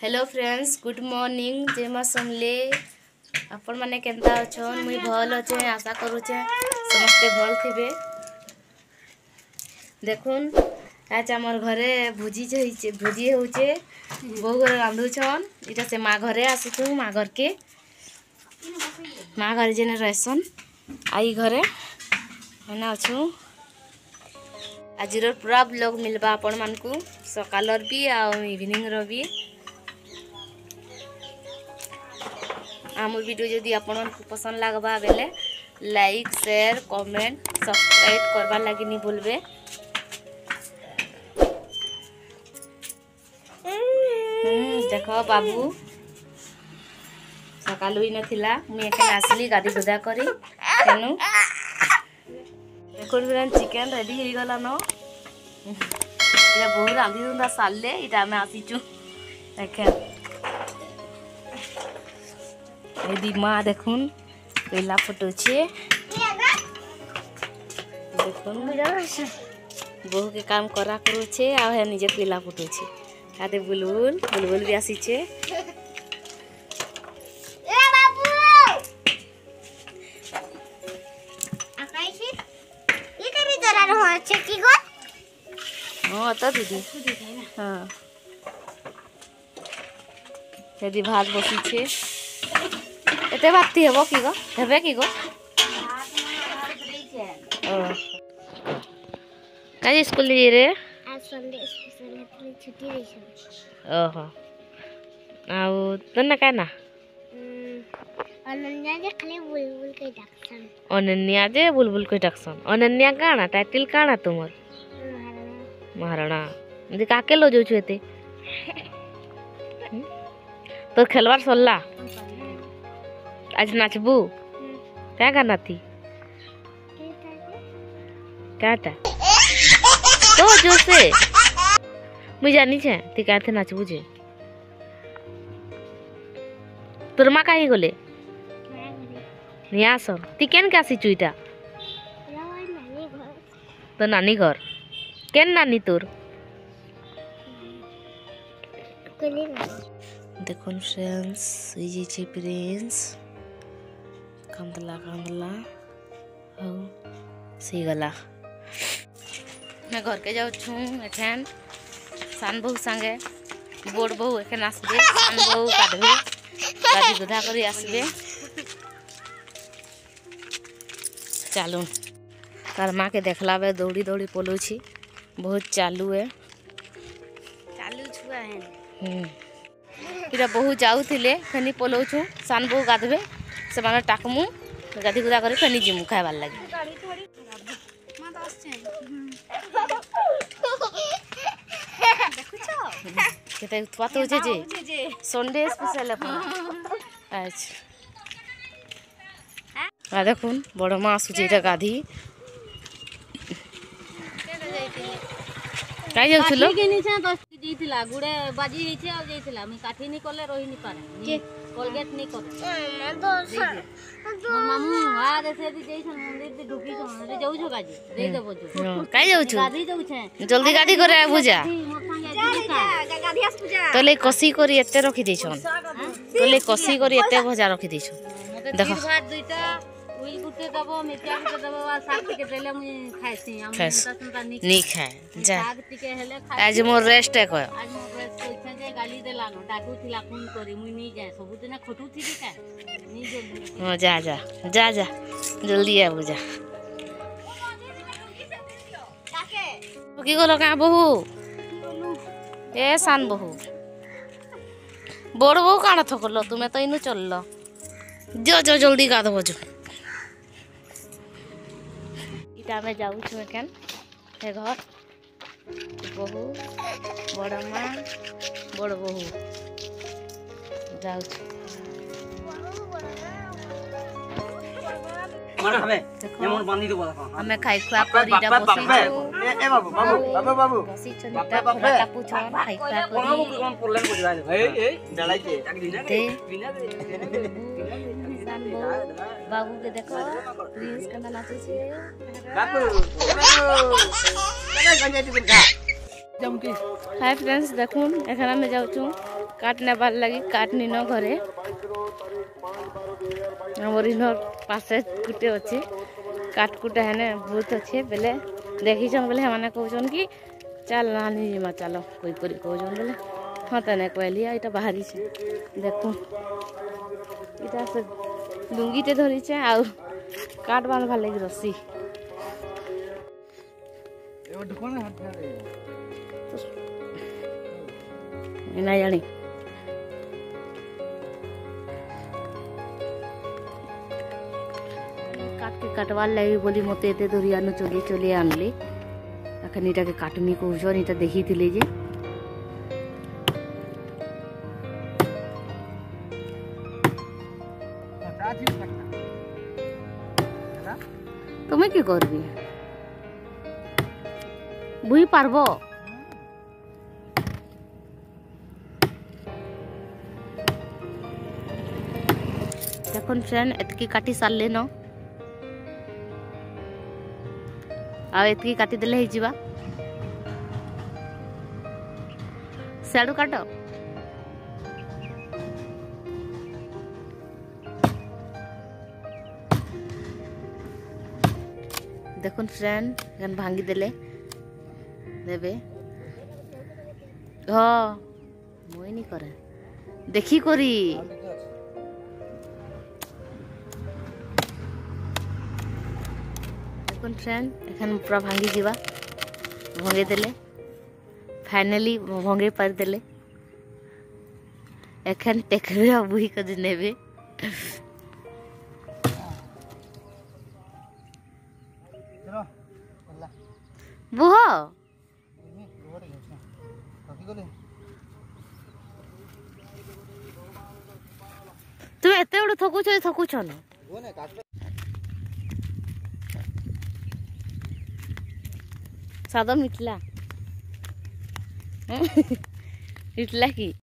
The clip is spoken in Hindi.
Hello friends, good morning. जय माँ समले। आपण माने केंता अछन? मुई भल अच्छे, आशा करूचे समस्ते भल थिबे। देखुन आज आमर घरे भोजी होचे। बहु घर रांधुछन। इटा से माँ घरे आसुछु। माँ घर के माँ घर जेने रहसन आई घरे मैंने अच्छू। आज पूरा ब्लॉग मिलबा आपण मानकू, सकालर भी आ इवनिंग रो भी। आम वीडियो जदि आपन पसंद लगबा बेले लाइक शेयर कमेंट सब्सक्राइब करबा लगी नहीं भूलबे। देखो बाबू सकालू ही नथिला, मुई एखन आसली गादी गुदा करी तेनु देखो चिकेन रेडी हो गला न। इटा बहु रांधि रुंधा सारले इटा आमे आसीचु। देखें यदि माँ देखुन कोयला फुटुचे। देखुन बहु के काम करा करुचे आ हे निजे कोयला फुटुचे। आदे बुलबुल बुलबुल भी आसीचे। हाँ तो दीदी हाँ यदि भात बसीचे एते बाती हेबो की गो हेबे की गो काज स्कूल जी रे आज संडे स्पेशल छुट्टी रही ओहो आउ तन्ना काना अनन्या जे खाली बुलबुल के डाक्सन अनन्या जे बुलबुल के डाक्सन। अनन्या काना टाइटल काना तुमर? महाराणा जे काके लो जो छुएते तो खेलवार सरला। आज नाचबू क्या गाना थी काटा तो जो से मुझे जानी छे ती का थे नाचबू जे तोर माँ काहे गोले निया सर ती केन का सिचुइटा तो नानी घर केन नानी तोर? देखुन फ्रेंड्स ये जे प्रिंस कांदला कांदला हो सी गला। मैं घर के जाऊ छु एखन सान बहु संगे बोड़ बहु एखन आसबे। सान बहु काटबे गादी गुधा करी आसबे। चालू तार माँ के देखला बे दौड़ी दौड़ी पलुछि। बहुत चालू है चालू छुआ है इटा बहु जाऊले फेनी पलौछु। सान बहु गाधबे से माने टाकमु गाधी गुदा कर फेनी जिमु खाइबार लगी। केते उत्पात होचे जे संडे स्पेशल अच्छा आ देखुन बड़ माँ आसुचे इटा गाधी काई जाउछलो केनी छे 10 जीथिला गुडे बाजी हेछे आ जेथिला मी काठी नि करले रही नि पारे कोलगेट नि करे मोर मामू आ देसे दी जैसन मंदिर दी ढुकी छन रे जाउ छ गाजी दे देबो जो काई जाउ छु गादी जाउ छे जल्दी गादी करे बुझा गादी आस पूजा तले कसी करी एते रखी दै छन। तले कसी करी एते भजा रखी दै छन। देखो भात दुइटा उइल गुटे दबो मिर्चा गुटे दबो आ साग के देले मुई खाइसी हम सुनता नी खाए जा साग टिके हेले खाइ। आज मोर रेस्ट है कयो आज मोर रेस्ट कोइछे जे गाली देला न डाकू थिला फोन करी मुई नी जाय सब दिन खटू थी का नी जल्दी हां जा जा जा जा जल्दी आ बुझा काके की गलो का बहु ए सान बहु बड़ बहु काना थकलो तुमे तो इनु चललो जो जो जल्दी गाद बजो इटा में जाऊ छु एखन हे घर बहु बड़ माँ बड़ बहु जाऊ माने हमें एमन बांधी देबो हमें खाइ खुआ करी इटा बसी ए बाबू बाबू बाबू बसी छनिटा फटा पूछो खाइ खुआ करी कोन कोन प्रॉब्लम बुझाय ए डलाई के बिना बाबू के देखो प्रिंस कना नाचे छे बाबू बाबू चला गंजा टिफिन खा हाय फ्रेंड्स देखुन एखन में जाऊँ काट नेबार लगी काट निन घरे हमर इनर पासे कुटे अच्छे काट कुटा है बहुत अच्छे बेले देखी बेले हमारे कहन कि चल नानी जीमा चलो कोई कहन बेले हाँ तो नहीं कहली यहाँ बाहरी से देखु इटा से लुंगीटे धरी आउ काट बांधवार लगी रस्सी ना जानी काट के काटवार लगी बोली मत एत धरी आनु चलिए चलिए आनली एखन इटा के काटमी कहन इटा देखी थी जे तुम्हें कि करबी बुई पारब देखुन फ्रेंड एतकी काटी सारे न आतकी काटी देले ही जीवा साडू काट देखुन फ्रेंड एखन भांगी देले देबे हाँ मुई नहीं करे देखी करी देखुन फ्रेंड एखन पूरा भांगी जीवा भंगे देले फाइनली भंगे पार देले एखन टेकबे आ बुही को नेबे बुह तुम एत बड़ थकुच न सादा मिटला इटला की